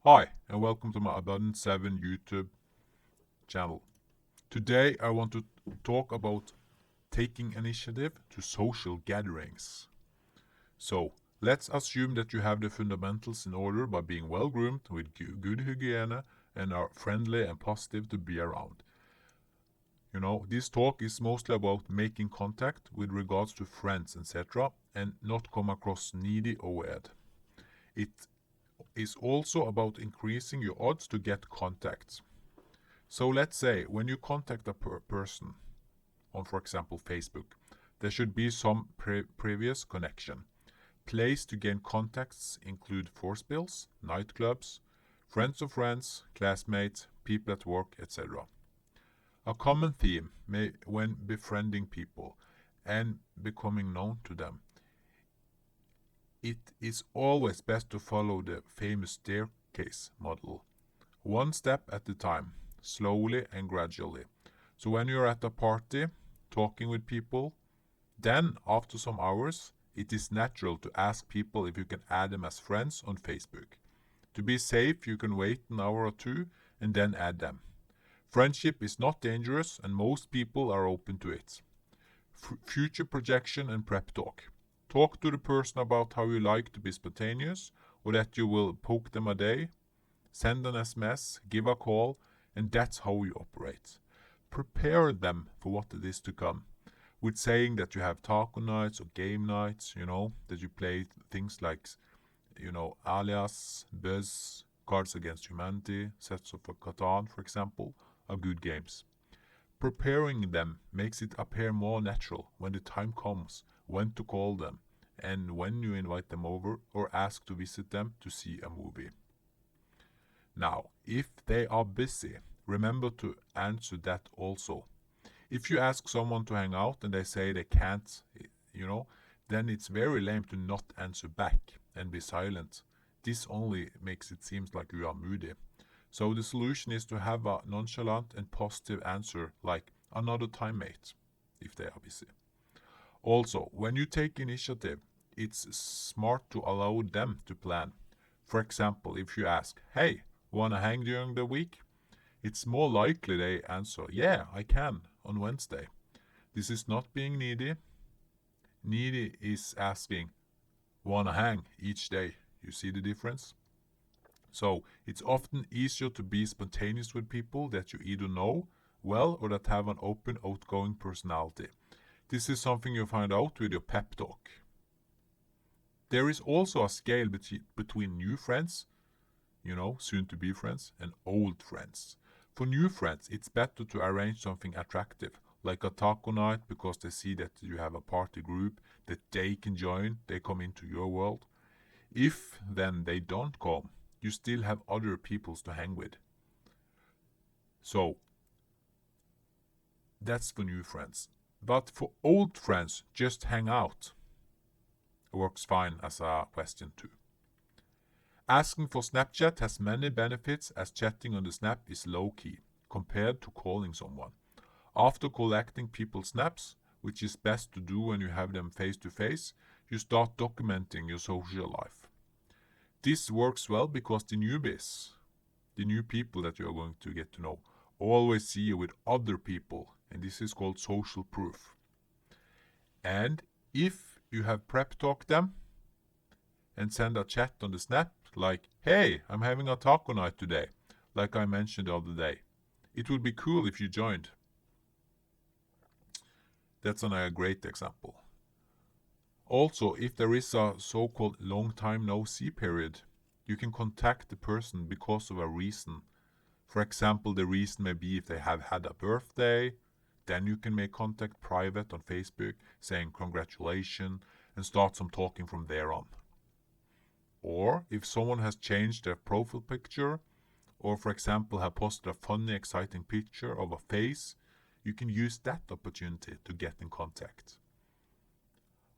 Hi, and welcome to my Abundant 7 YouTube channel. Today I want to talk about taking initiative to social gatherings. So, let's assume that you have the fundamentals in order by being well groomed with good hygiene and are friendly and positive to be around. This talk is mostly about making contact with regards to friends, etc., and not come across needy or weird. It is also about increasing your odds to get contacts. So let's say when you contact a person on, for example, Facebook, there should be some previous connection. Place to gain contacts include force bills, nightclubs, friends of friends, classmates, people at work, etc. A common theme when befriending people and becoming known to them. It is always best to follow the famous staircase model. One step at a time, slowly and gradually. So when you're at a party, talking with people, then after some hours, it is natural to ask people if you can add them as friends on Facebook. To be safe, you can wait an hour or two and then add them. Friendship is not dangerous and most people are open to it. Future projection and prep talk. Talk to the person about how you like to be spontaneous or that you will poke them a day. Send an SMS, give a call, and that's how you operate. Prepare them for what it is to come. With saying that you have taco nights or game nights, that you play things like, Alias, Buzz, Cards Against Humanity, Sets of Catan, for example, are good games. Preparing them makes it appear more natural when the time comes, when to call them, and when you invite them over or ask to visit them to see a movie. Now, if they are busy, remember to answer that also. If you ask someone to hang out and they say they can't, then it's very lame to not answer back and be silent. This only makes it seem like you are moody. So the solution is to have a nonchalant and positive answer like another time, mate, if they are busy. Also, when you take initiative, it's smart to allow them to plan. For example, if you ask, hey, wanna hang during the week? It's more likely they answer, yeah, I can, on Wednesday. This is not being needy. Needy is asking, wanna hang each day. You see the difference? So it's often easier to be spontaneous with people that you either know well or that have an open, outgoing personality. This is something you find out with your pep talk. There is also a scale between new friends, soon to be friends, and old friends. For new friends, it's better to arrange something attractive, like a taco night, because they see that you have a party group that they can join, they come into your world. If then they don't come, you still have other peoples to hang with. So, that's for new friends. But for old friends, just hang out. It works fine as a question too. Asking for Snapchat has many benefits as chatting on the Snap is low-key compared to calling someone. After collecting people's snaps, which is best to do when you have them face-to-face, you start documenting your social life. This works well because the newbies, the new people that you are going to get to know, always see you with other people, and this is called social proof. And if you have prep talked them and send a chat on the Snap like, hey, I'm having a taco night today, like I mentioned the other day, it would be cool if you joined. That's a great example. Also, if there is a so-called long time no see period, you can contact the person because of a reason. For example, the reason may be if they have had a birthday, then you can make contact private on Facebook saying congratulations and start some talking from there on. Or if someone has changed their profile picture, or for example have posted a funny, exciting picture of a face, you can use that opportunity to get in contact.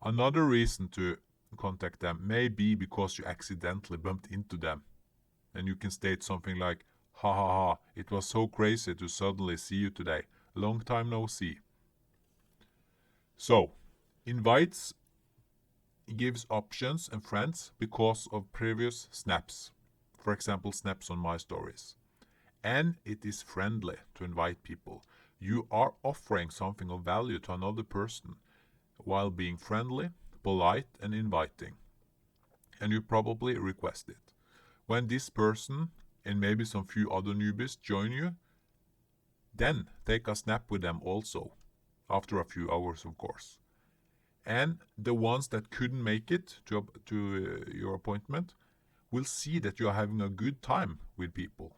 Another reason to contact them may be because you accidentally bumped into them. And you can state something like, ha ha ha, it was so crazy to suddenly see you today. Long time no see. So, invites gives options and friends because of previous snaps. for example, snaps on my stories. And it is friendly to invite people. You are offering something of value to another person while being friendly, polite, and inviting. And you probably request it. When this person and maybe some few other newbies join you, then take a snap with them also, after a few hours, of course. And the ones that couldn't make it to your appointment will see that you are having a good time with people.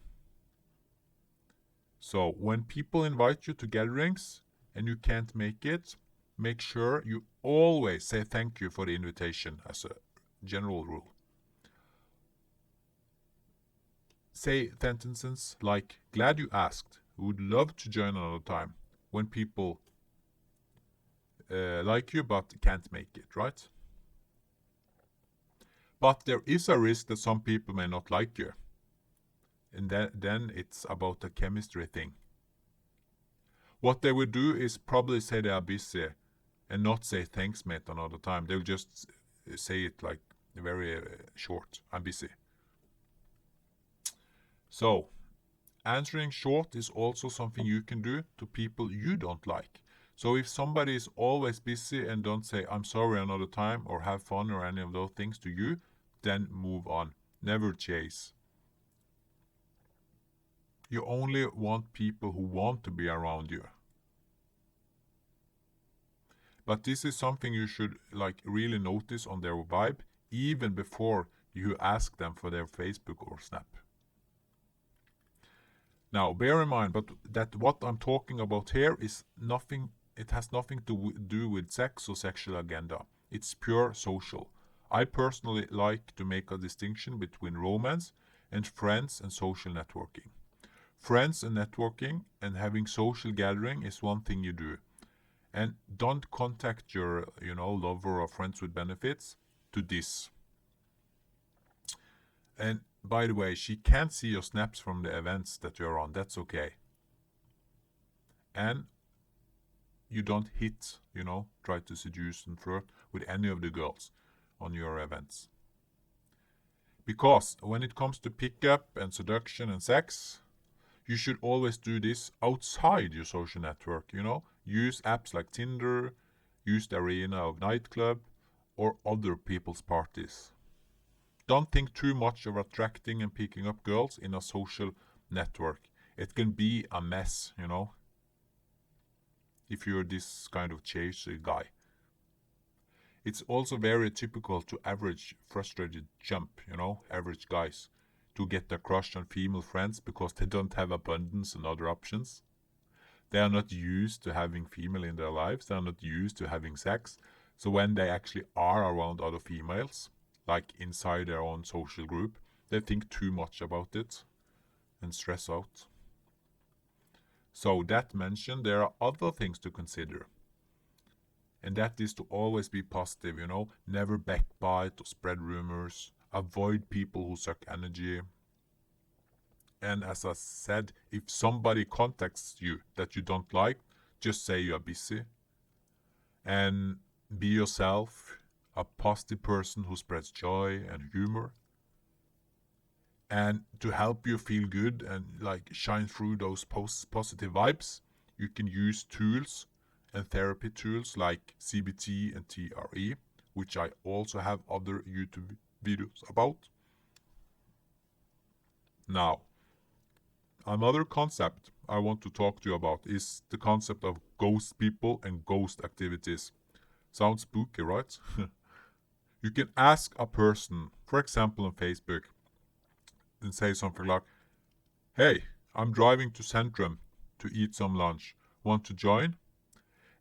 So when people invite you to gatherings and you can't make it, make sure you always say thank you for the invitation as a general rule. Say sentences like, glad you asked, would love to join another time, when people like you but can't make it, right? But there is a risk that some people may not like you. And then it's about a chemistry thing. What they will do is probably say they are busy and not say thanks mate another time. They'll just say it like very short, I'm busy. So, answering short is also something you can do to people you don't like. So if somebody is always busy and don't say I'm sorry another time or have fun or any of those things to you, then move on. Never chase. You only want people who want to be around you. But this is something you should really notice on their vibe even before you ask them for their Facebook or Snap. Now, bear in mind that what I'm talking about here is nothing. It has nothing to do with sex or sexual agenda. It's pure social. I personally like to make a distinction between romance and friends and social networking. Friends and networking and having social gathering is one thing you do. And don't contact your, lover or friends with benefits to this. And by the way, she can't see your snaps from the events that you're on. That's okay. And you don't try to seduce and flirt with any of the girls on your events. Because when it comes to pickup and seduction and sex, you should always do this outside your social network, Use apps like Tinder, use the arena of nightclub, or other people's parties. Don't think too much of attracting and picking up girls in a social network. It can be a mess, if you're this kind of chasey guy. It's also very typical to average frustrated chump, average guys, to get a crush on female friends because they don't have abundance and other options. They are not used to having female in their lives. They are not used to having sex. So when they actually are around other females, like inside their own social group, they think too much about it and stress out. So that mentioned, there are other things to consider. And that is to always be positive, never backbite or spread rumors. Avoid people who suck energy. And as I said, if somebody contacts you that you don't like, just say you are busy. And be yourself, a positive person who spreads joy and humor. And to help you feel good and shine through those positive vibes, you can use tools and therapy tools like CBT and TRE, which I also have other YouTube videos about. Now, another concept I want to talk to you about is the concept of ghost people and ghost activities. Sounds spooky, right? You can ask a person, for example on Facebook, and say something like, hey, I'm driving to Centrum to eat some lunch. Want to join?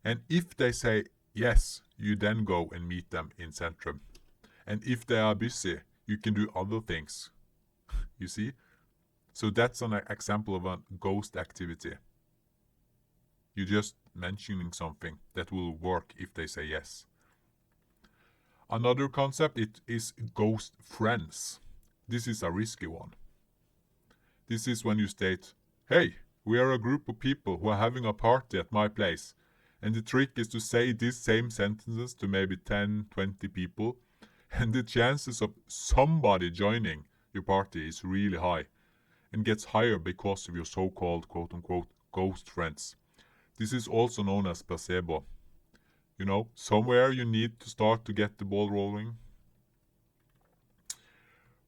And if they say yes, you then go and meet them in Centrum. And if they are busy, you can do other things. You see? So that's an example of a ghost activity. You're just mentioning something that will work if they say yes. Another concept is ghost friends. This is a risky one. This is when you state, hey, we are a group of people who are having a party at my place. And the trick is to say these same sentences to maybe 10, 20 people. And the chances of somebody joining your party is really high and gets higher because of your so-called quote-unquote ghost friends. This is also known as placebo. You know, somewhere you need to start to get the ball rolling.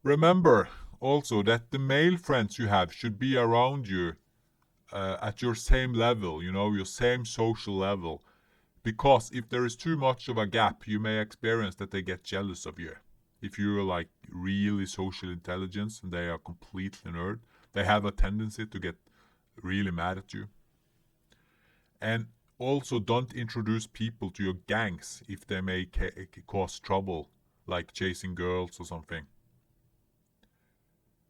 Remember also that the male friends you have should be around you at your same level, you know, your same social level. Because if there is too much of a gap, you may experience that they get jealous of you. If you're like really social intelligence and they are completely nerd, they have a tendency to get really mad at you. And also don't introduce people to your gangs if they may cause trouble, like chasing girls or something.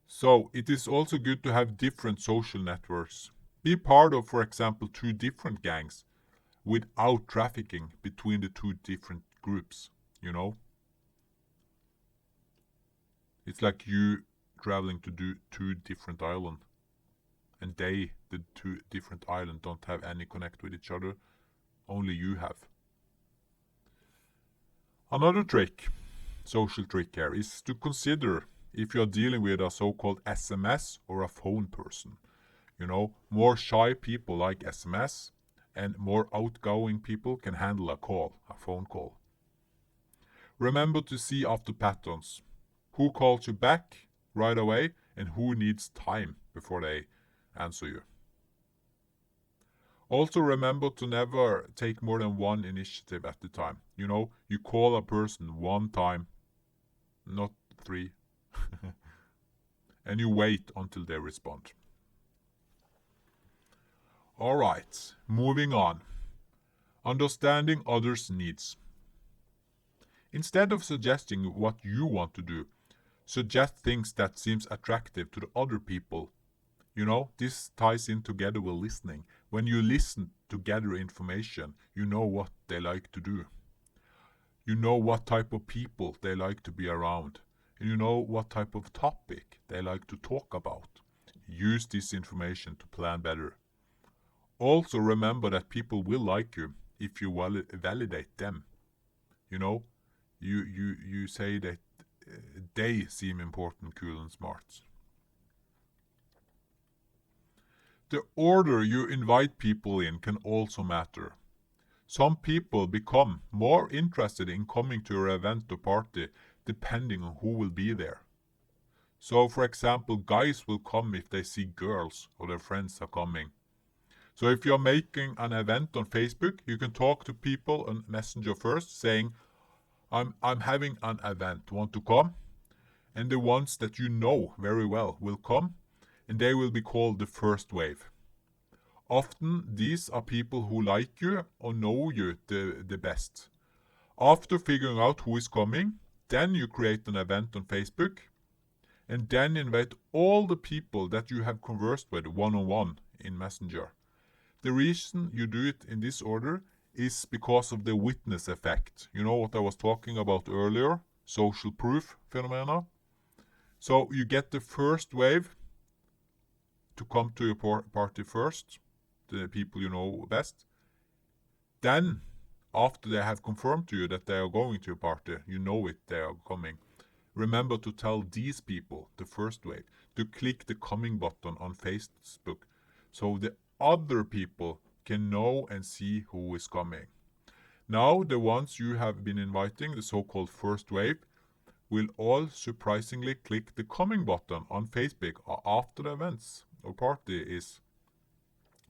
So it is also good to have different social networks. Be part of, for example, 2 different gangs without trafficking between the 2 different groups, you know? It's like you traveling to do 2 different islands, and the 2 different islands, don't have any connect with each other. Only you have. Another trick, social trick here, is to consider if you are dealing with a so-called SMS or a phone person. You know, more shy people like SMS, and more outgoing people can handle a phone call. Remember to see after patterns. Who calls you back right away and who needs time before they answer you. Also remember to never take more than 1 initiative at a time. You know, you call a person 1 time, not 3. And you wait until they respond. Alright, moving on. Understanding others' needs. Instead of suggesting what you want to do, suggest things that seems attractive to the other people. You know, this ties in together with listening. When you listen to gather information, you know what they like to do. You know what type of people they like to be around. And you know what type of topic they like to talk about. Use this information to plan better. Also remember that people will like you if you validate them. You know, you say that they seem important, cool and smart. The order you invite people in can also matter. Some people become more interested in coming to your event or party depending on who will be there. So, for example, guys will come if they see girls or their friends are coming. So if you're making an event on Facebook, you can talk to people on Messenger first, saying, I'm having an event, want to come? And the ones that you know very well will come, and they will be called the first wave. Often these are people who like you or know you the best. After figuring out who is coming, then you create an event on Facebook, and then invite all the people that you have conversed with one-on-one in Messenger. The reason you do it in this order is because of the witness effect. You know what I was talking about earlier? Social proof phenomena. So you get the first wave to come to your party first, the people you know best. Then, after they have confirmed to you that they are going to your party, you know it, they are coming. Remember to tell these people, the first wave, to click the coming button on Facebook so the other people can know and see who is coming. Now the ones you have been inviting, the so-called first wave, will all surprisingly click the coming button on Facebook after the events or party is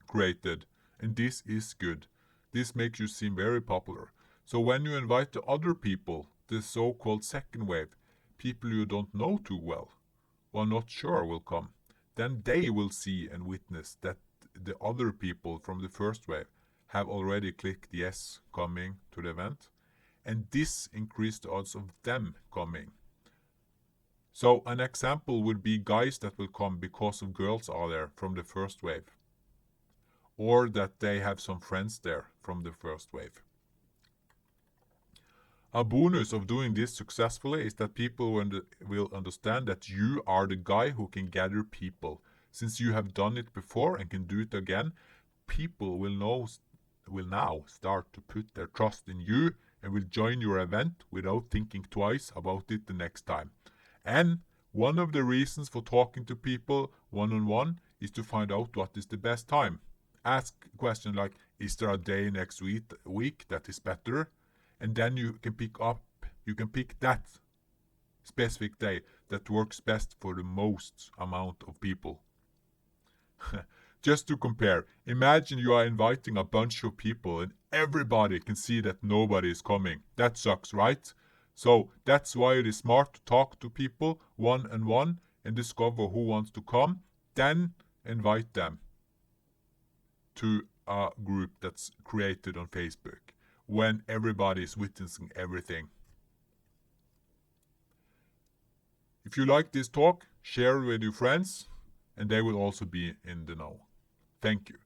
created. And this is good. This makes you seem very popular. So when you invite the other people, the so-called second wave, people you don't know too well or not sure will come, then they will see and witness that the other people from the first wave have already clicked yes coming to the event, and this increases the odds of them coming. So an example would be guys that will come because of girls are there from the first wave, or that they have some friends there from the first wave. A bonus of doing this successfully is that people will understand that you are the guy who can gather people. Since you have done it before and can do it again, people will now start to put their trust in you and will join your event without thinking twice about it the next time. And One of the reasons for talking to people one-on-one is to find out what is the best time. Ask a question like, is there a day next week that is better? And then you can pick that specific day that works best for the most amount of people. Just to compare, imagine you are inviting a bunch of people and everybody can see that nobody is coming. That sucks, right? So that's why it is smart to talk to people one-on-one and discover who wants to come, then invite them to a group that's created on Facebook when everybody is witnessing everything. If you like this talk, share it with your friends and they will also be in the know. Thank you.